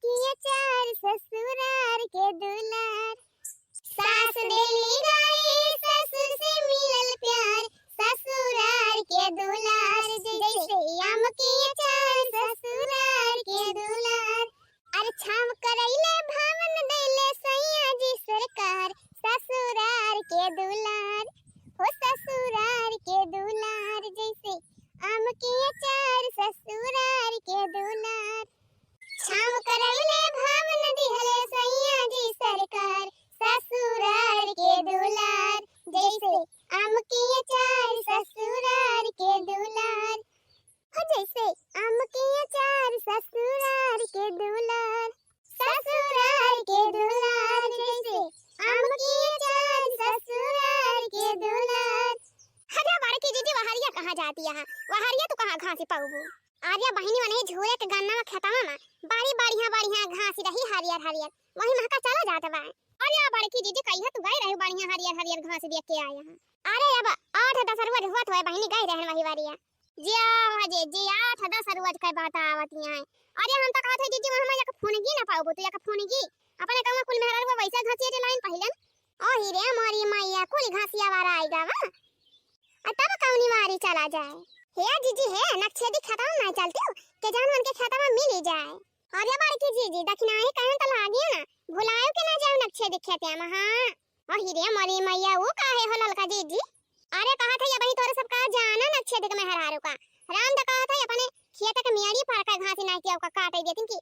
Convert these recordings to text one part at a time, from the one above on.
की अचार ससुरार के दुलार। सास देली गारी ससुर से मिलल प्यार ससुरार के दुलार। जैसे आम की अचार ससुरार के दुलार। अरे छाम करैले भावन देले सैया जी सरकार ससुरार के दुलार हो ससुरार के दुलार। जैसे आम की अचार ससुरार के दुलार। छाम करैले भावन दिहले सैया जी सरकार ससुरार के दुलार। जैसे आम की अचार ससुरार के दुलार हो जैसे आम की अचार ससुरार के दुलार ससुरार के दुलार। जैसे आम की अचार ससुरार के दुलार। हजा बड़की जीजी वहारिया कहाँ जाती है? वहारिया तो कहाँ घास पाऊबू? आर्या बहिनी मने झोरे के गन्ना में खेतवा में बाड़ी बढ़िया घास रही हरियर हरियर वही महका चला जात बा। अरे बड़की जीजी कहिया तू गई रही बढ़िया हरियर हरियर घास देख के आया है। अरे अब 8-10 रोज होत होए बहिनी गई रहन वही वारिया जिया हजे जी 8-10 रोज के बात आवती है। अरे हम तो कहत है जीजी हम या फोन गी ना पाऊबू तू या फोन गी अपने कमा कुल मेहरा को वैसा घासिया के लाइन पहिलन ओ हीरे मारी मैया कुल घासिया वाला आएगा वा तब कौनी वारी चला जाए। हे जीजी हे नक्शेदी खाता ना चलती हो के जानवन के खाता में मिल जाए। अरे बड़की जीजी दक्षिणा ही कहन त लागी ना भुलायो के ना जाओ नक्शेदी खेते में। हां ओ हीरे मारी मैया वो काहे हो ललका जीजी? अरे कहा था ये भाई तोरे सब का जाना नक्शेदी के मेहरारू का राम द कहा था अपने खेत के मियाड़ी पर का घास ना के का काट देतिन की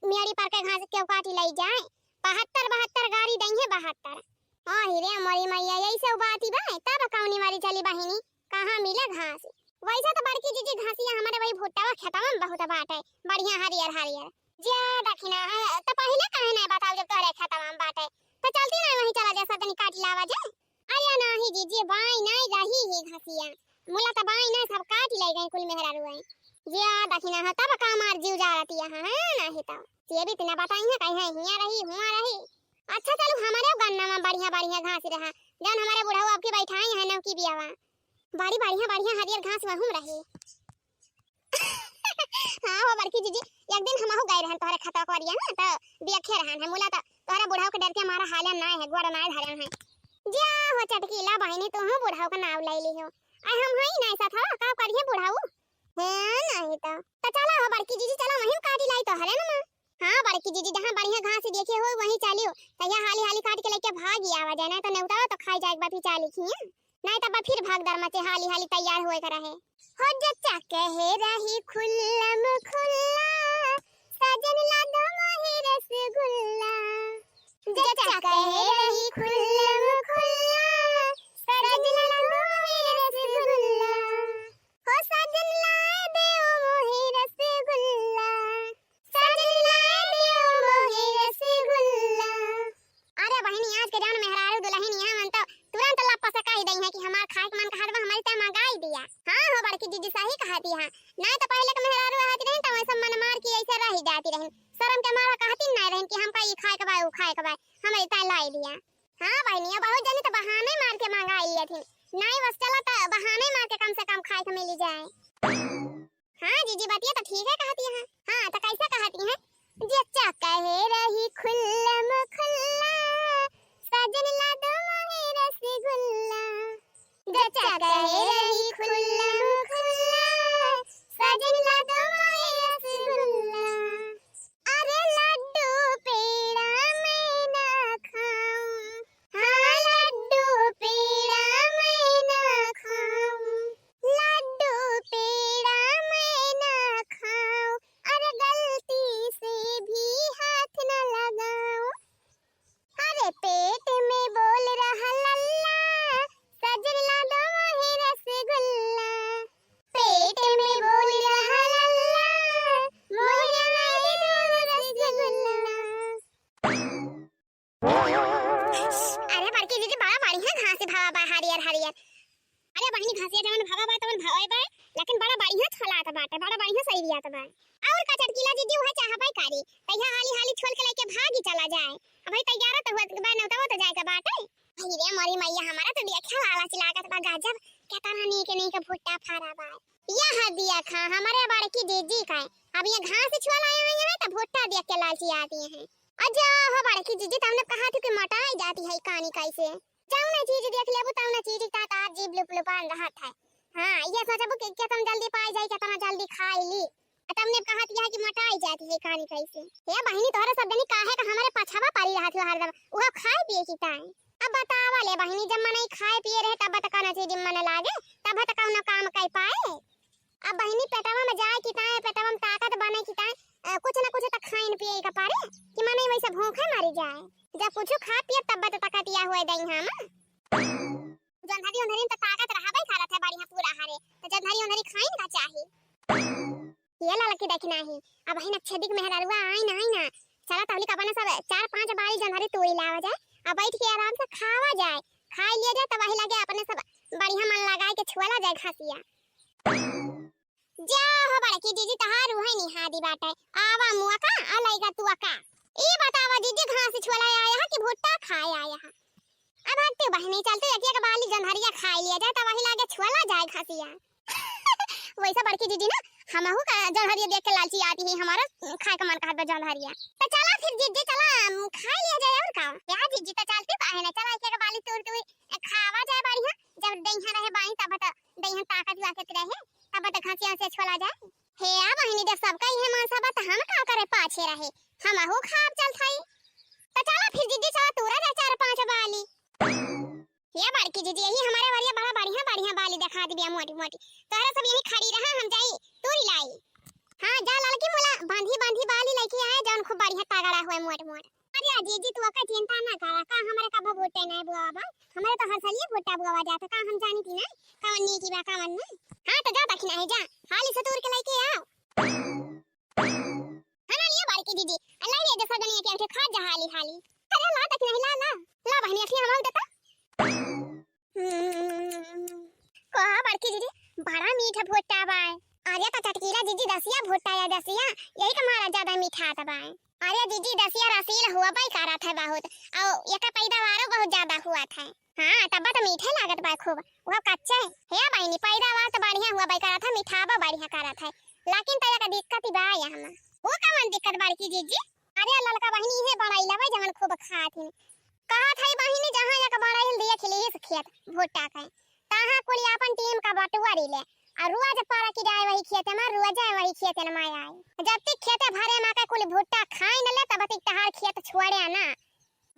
मियाड़ी पर का घास के काटी लई जाए 72 गाड़ी दई है 72। हां हीरे मारी मैया यही सब बात ही बा तब कौनी वारी चली बहिनी कहां मिले घास। वैसा तो बड़की जीजी घासिया हमारे वही भुट्टावा खेतवा में बहुत बाटे बढ़िया हरियर हरियर जे दक्षिणा तो पहले काहे नहीं बताओ जब तोरे खेतवा में बाटे तो चलती ना वही चला जा सदनी काट लावा जे। आया नहीं जीजी बाई नहीं रही ही घासिया मुला तो बाई नहीं सब काट ले गई कुल मेहरा रुए जे दक्षिणा तब का मार जीव जा रही है नहीं तो ये भी इतना बताई है कहीं हिया रही हुआ रही। अच्छा चलो हमारे गन्ना में बढ़िया घास रहा जन हमारे बुढ़ाऊ आपके बैठाई है नव की बियावा बड़ी बढ़िया हरियर घास में हम रही। हां हो बड़की जीजी एक दिन हम हो गए रहन तोरे खाता करिया ना तो देखे रहन है मुला तो तोरे बुढ़ाऊ के डर के हमारा हाल ना है गोड़ ना धरन है जा हो चटकीला बहिनी तू हो बुढ़ाऊ का नाम ले ली हो आई हम हई नहीं साथ का करिए बुढ़ाऊ हां नहीं तो चला हो बड़की जीजी चला वहीं काटी लाई तो हरे ना। हां बड़की जीजी जहां बढ़िया घास देखे हो वहीं चलियो तया हाली काट के लेके भागी आवा जाए ना तो नेउता तो खाई जाए बापी चाली खिया नहीं तब फिर भागदर मचे हाली तैयार होए कर रहे हो जच्चा कहे रही खुल्लम खुल्ला सजन ला दो मोहे रसगुल्ला। जच्चा कहे रही खुल्लम खुल्ला सजन ला दो मोहे रसगुल्ला हो सजन लाए दे मोहे रसगुल्ला सजन लाए दे मोहे रसगुल्ला। अरे बहनी आज के जान मेहरारू दुल्हनिया मन तो तुरंत लपा से कह दई है कि हमार खाए के मन कहत बा हमारी त मंगाई दिया। हां हो बड़की जीजी सही कहती है नहीं तो पहले के मेहरारू रहती रही त वैसे मन मार के ऐसे रह जाती रही शर्म के मारा कहती नहीं रही कि हम का ई खाए के बा ऊ खाए के बा हमारी त लाई दिया। हां बहनी बहुत जनी तो बहाने मार के मंगाई लिया थी नहीं बस चला तो बहाने मार के कम से कम खाए के मिल जाए। हां जीजी बातिया तो ठीक है कहती है। हां तो कैसे कहती है जच्चा कहे रही खुल्लम खुल्ला सजन ला दो मोहे रसगुल्ला। जच्चा कहे रही खुल्लम खुल्ला सजन ला दो मोहे रसगुल्ला। अरे लड्डू पेड़ा मैं ना खाऊं हां लड्डू पेड़ा मैं ना खाऊं लड्डू पेड़ा मैं ना खाऊं अरे गलती से भी हाथ न लगाऊं। अरे पेट में बोल रहा लल्ला सजन ला दो मोहे रसगुल्ला पेट में बोल रहा लल्ला मोहे नहीं दो रसगुल्ला। अरे बड़की दीदी बड़ा बढ़िया घास भावा बा हरियर अरे बहनी घासिया जवन भावा बा तवन भावे बा लेकिन बड़ा बढ़िया छलात बाटे बड़ा बढ़िया सही रियात बा और का चटकीला दीदी वह चाह पाई कारी तैया हाली छोड़ के लेके भागी चला जाए अब भाई तैयार तो हुआ बा नौता तो जाए के बाटे। हीरे मोरी मैया हमारा तो देखा वाला चिलाकत बा गजब क्या तरह नहीं के भुट्टा फारा बा यह दिया खा हमारे बड़की दीदी का अब ये घास छोल आए हैं तो भुट्टा देख के लालची आती हैं। अच्छा हो बड़की जीजी तुमने कहा थी कि मटाई जाती है कहानी कैसे जाऊ ना चीज देख लेबू तब ना चीज ता जीभ लुप लुपान रहा था। हां ये सोचबू कि क्या तुम जल्दी पाई जाई कितना जल्दी खाई ली तुमने कहा थी कि मटाई जाती है कहानी कैसे। हे बहिनी तोहरा सब दनी काहे का हमारे पछावा पारी रहा थी हरदम वो खाए पिए की ताई। अब बतावा ले बहिनी जब मन खाए पिए रहे तब तक ना चीज मन लागे तब तक ना काम कर पाए। अब बहिनी पेटवा में जाए की ताई पेटवा में ताकत बने की ताई कुछ ना कुछ तक खाइन पिए का पारे कि मने वैसे भूखे मरी जाए जब कुछ खा पिए तब तकतिया हुए दई हम जनहरी उनहरी त ताकत रहबे करत है बढ़िया पूरा हारे त जनहरी उनहरी खाइन का चाही। ये लड़की देखना है अब बहिन अच्छे दिख मेहरारुआ आई ना चला तवली का बना सब 4-5 बारी जनहरी तोड़ी लावा जाए अब बैठ के आराम से खावा जाए खाई लिया जाए तब वही लगे अपने सब बढ़िया मन लगाए के छुआला जाए खासिया। जा हो बड़की जीजी तहार है नी हादी बाटे आवा मुआ का अलैगा तू का ई बतावा जीजी घास छुआला आया है कि भुट्टा खाए आया है। अब हटते बहनी चलते एक एक बाली जनहरिया खाई लिया जाए तब वही लगे छुआला जाए खासिया। वैसा बड़की जीजी ना हमहु का जनहरिया देख के लालची आती है हमारा खाए का मन कहत बा जनहरिया तो चला फिर जीजी चला खा लिया जाए और का या जीजी तो चलते बाहे ना चला एक एक बाली तोड़ खावा जाए बढ़िया जब दहिया रहे बाई तब त दहिया ताकत वाकत रहे तब त खांसिया से छोला जाए। हे आ बहिनी जब सबका ये मन सब त हम का करे पाछे रहे हमहु खाब चल थाई तो चला फिर जीजी चला तोरा जा 4-5 बाली। ये बड़की जीजी यही हमारे वालिया बड़ा बढ़िया बाली दिखा दी बिया मोटी मोटी तोरा सब यही खड़ी रहा हम जाई तोरी लाई। हां जा लड़की मोला बांधी बाली लेके आए जौन खूब बढ़िया तगड़ा हुए मोट अरे जीजी तू का चिंता ना करा का हमारे का भोटे नहीं बुआ बा हमारे तो हर साल ये भोटा बुआ जाता का हम जानी थी ना कवन नी की बा कवन ना। हां तो जा दखना है जा हाली से तोड़ के लेके आओ हां ना ये बड़की जीजी अल्लाह ये देखो दुनिया के खा जा हाली अरे ला दखना है ला बहनी अखनी हम देता कहा बड़की जीजी बड़ा मीठा भोटा बा अरे तो चटकीला जीजी दसिया भोटा या दसिया यही का मारा ज्यादा मीठा था बा। अरे जीजी दसिया रसील हुआ बाई करा था बहुत और एका पैदावारो बहुत ज्यादा हुआ था। हां तब तो मीठे लागत बा खूब वो कच्चा है बहनी पैदावार तो बढ़िया हुआ बाई करा था मीठाबा बढ़िया करा था लेकिन तया का दिक्कत ही बा यहां वो कवन दिक्कत बड़की जीजी। अरे ललका बहनी है बड़ाई लबे जवन खूब खात है कहा था बहनी जहां या का बड़ाई दिया खिले से खेत भोटा का ताहा कोली अपन टीम का बटुआरी ले और रोज पारा की जाए वही खेते में रोज जाए वही खेते में माया आई जब तक खेते भरे में का कुल भुट्टा खाई न ले तब तक तहार खेत छोड़े ना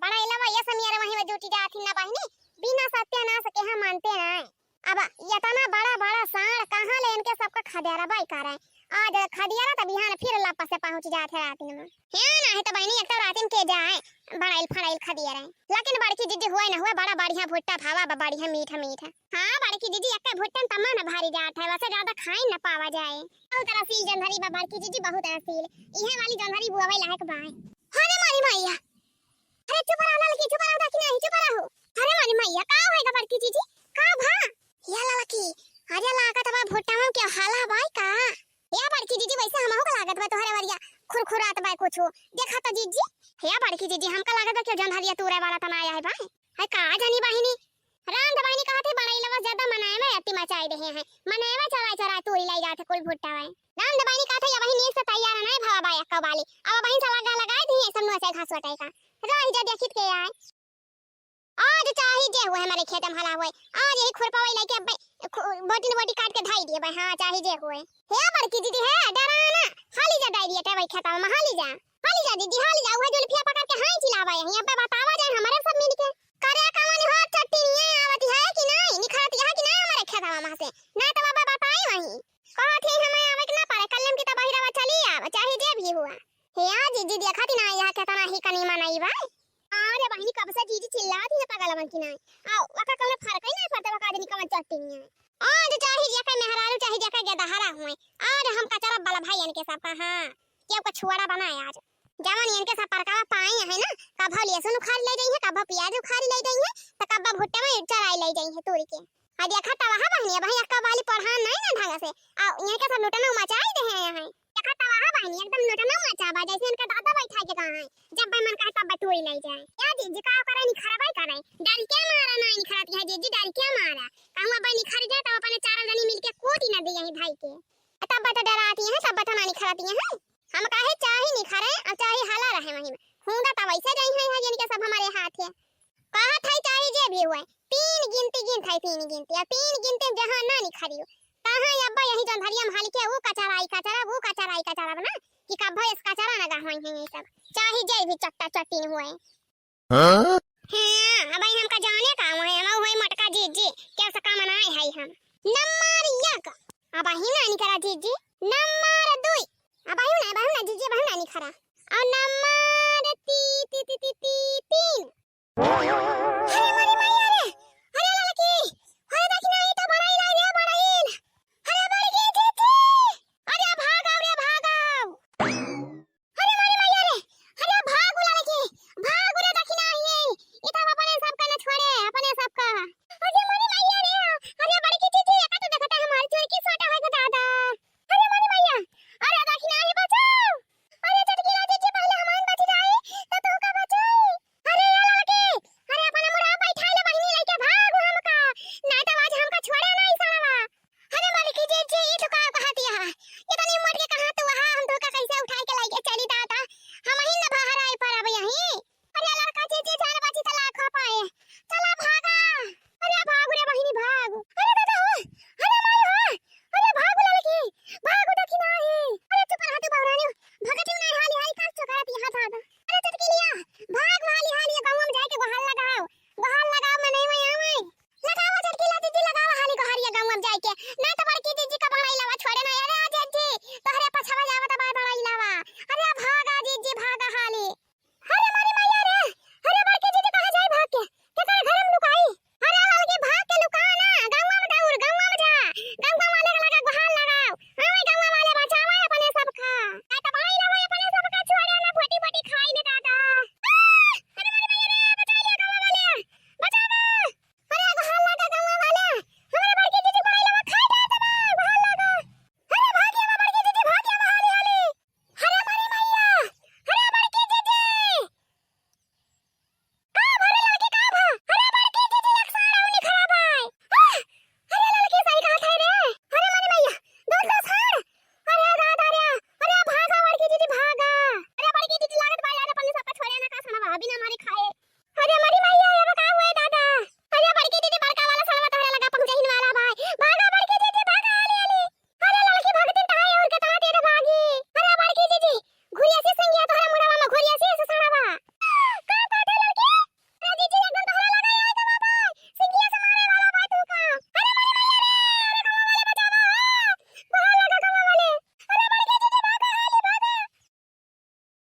बड़ा इलावा ये समियारे वही में जुटी जाती ना बहनी बिना सत्यानाश के हम मानते ना। अब इतना बड़ा साड़ कहां ले इनके सबका खदेरा बाई कर रहे आज खदियारा त बिहान फिर लपा से पहुंच जात है रात में है ना है तो बहनी एक तो रात में के जाए बड़ाइल फड़ाइल खदियारा लेकिन बड़की जीजी हुए ना हुए बड़ा बढ़िया भुट्टा भावा बढ़िया मीठा हां बड़की जीजी एक भुट्टा तमा ना भारी जात है वैसे ज्यादा खाई ना पावा जाए बहुत रसील जनहरी बा बड़की जीजी बहुत रसील इहे वाली जनहरी बुआवे लायक बा। अरे मारी मैया अरे चुप रहो लड़की चुप रहो कि नहीं चुप रहो अरे मारी मैया का होएगा बड़की जीजी का भा या लड़की अरे लागत बा भुट्टा में क्या हाला बाई का या बड़की जीजी वैसे हमहु का लागत बा तोहरे वरिया खुरखुरात बा कुछो देखा तो जीजी या बड़की जीजी हमका लागत बा कि जनहरिया तोरे वाला तना आया है भाई है का जानी बहिनी राम दबानी कहत है बड़ाई लवा ज्यादा मनाए में अति मचाई रहे हैं मनाए में चरा तोरी लाई जात कुल भुट्टा है राम दबानी कहत है बहिनी से तैयार नहीं भावा बा एक वाली अब बहिन से लगाए दी सब नो से घास वटाई का रही जा देखित के आए आज चाही जे हुए हमारे खेत में हला हुए आज यही खुरपावई लेके बोटी काट के धाई दिए भाई। हां चाही जे हुए हे बड़की दीदी है डरा ना हाली जा डाई दिए भाई खेत में हाली जा दीदी हाली जा वो जुल्फिया पकड़ के हां चिल्लावा यहां पे बतावा जाए हमारे सब मिल के करे कमानी हाथ चट्टी नहीं आवती है कि नहीं निखरती है कि नहीं हमारे खेत में से ना तो बाबा बताई वही कहत है हमें आवे कि ना पारे कलम की तो बहिरावा चली आव चाहे जे भी हुआ हे आज जीजी देखती ना यहां खेत ना ही कनी मनाई भाई। अरे बहनी कब से जीजी चिल्लाती है पागल बन की नहीं आओ वका कौन फर्क ही नहीं पड़ता वका आदमी कवन चट्टी नहीं है आज चाहे जे का मेहरारू चाहे जे का गदहरा हुए आज हम कचरा वाला भाई इनके सब का हां क्यों का छुआड़ा बनाया आज जवान इनके सब परकावा पाए है ना कभा लहसुन उखाड़ ले जाई है कभा प्याज उखाड़ ले जाई है तो कभा भुट्टा में चराई ले जाई है तोरी के आ देखा तवा बहनी भाई अक्का वाली पढ़ान नहीं ना ढंग से आ इनके सब लुटना मचाई दे हैं यहां देखा तवा बहनी एकदम लुटना मचाबा जैसे इनका दादा बैठा के कहां है जब भाई मन का तब तोरी ले जाए या जीजी का करे नहीं खराबाई करे डर क्या मारा ना नहीं खराती है जीजी डर क्या मारा कहूं भाई नहीं खरीदे तो अपने चार जनी मिलके कोटी ना दे यही भाई के तब बता डराती है तब बता ना नहीं खराती है हम काहे चाहे नहीं खरे अब गिनती और 3 गिनते जहां ना निखरियो तहां अब्बा यही जन धरिया में हाल के वो कचरा बना कि का भैंस कचरा ना गहवाई है ये सब चाहे जय भी चट्टा चट्टी हुए हां अब हमका जाने का हुए हम होई मटका जी कैसा का मनाए है हम नंबर 1 अब ही ना निकरा जी नंबर 2 अब ना जी जी ना निखरा और